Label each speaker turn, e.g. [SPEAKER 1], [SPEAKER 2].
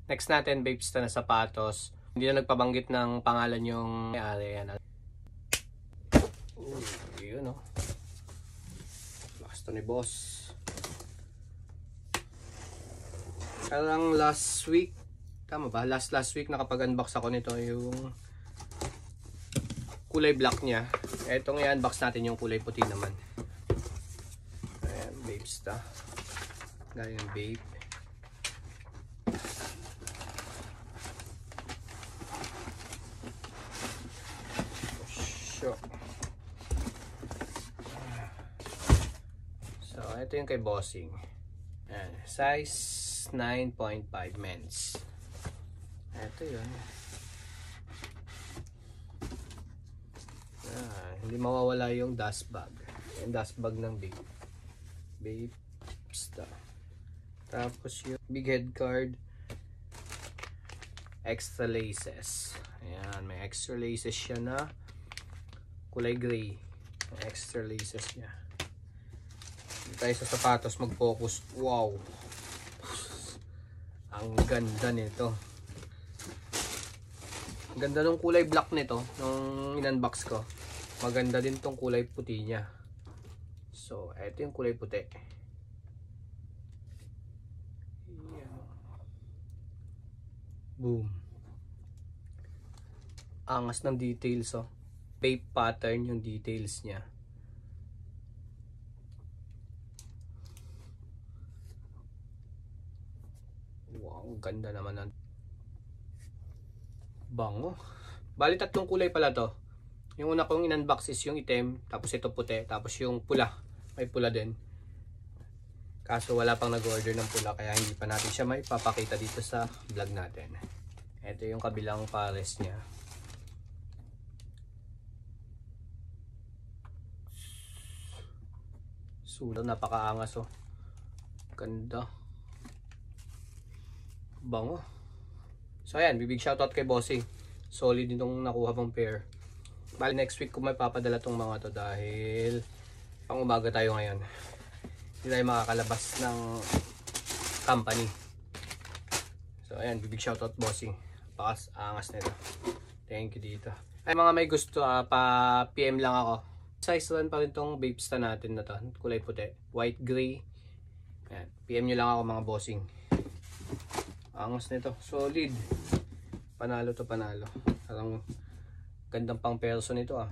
[SPEAKER 1] Next natin, Babesta na sapatos. Hindi na nagpabanggit ng pangalan yung may-ari. Yan. Yun, oh. Lakas to ni boss. Parang last week, tama ba? Last week nakapag-unbox ako nito, yung kulay black niya. Etong i-unbox natin yung kulay puti naman. Ayan, Babesta. Galing Babe. So, ito yung kay Bossing. Ayan, size 9.5 men's. Ito yun. Hindi mawawala yung dust bag. Yung dust bag ng Babesta. Tapos yung big head card. Extra laces. Ayan, may extra laces siya na kulay gray. May extra laces niya. Dito tayo sa sapatos mag-focus. Wow! Ang ganda nito. Ang ganda ng kulay black nito nung in-unbox ko. Maganda din tong kulay puti niya. So, ito yung kulay puti. Boom. Angas ng details, oh. Babe pattern yung details niya. Wow, ganda naman ng bango. Bali tatlong kulay pala to. Yung una kong in-unbox is yung itim, tapos ito puti, tapos yung pula. May pula din. Kaso wala pang nag-order ng pula, kaya hindi pa natin siya may papakita dito sa vlog natin. Ito yung kabilang pares niya. Sulat, napakaangas, oh. Ganda. Bango. So ayan, big shoutout kay Bossing. Solid din itong nakuha pang pair. Bali next week ko may papadala tong mga to dahil pang umaga tayo ngayon. Hindi tayo makakalabas ng company. So ayan, big shoutout Bossing. Pakas angas nito. Thank you dito. Ay mga may gusto, pa PM lang ako. Size 1 pa rin tong Babesta natin na to. Kulay puti. White gray. Ayan, PM nyo lang ako mga Bossing. Angas nito. Solid. Panalo to panalo. Parang gandang pang perso nito, ah.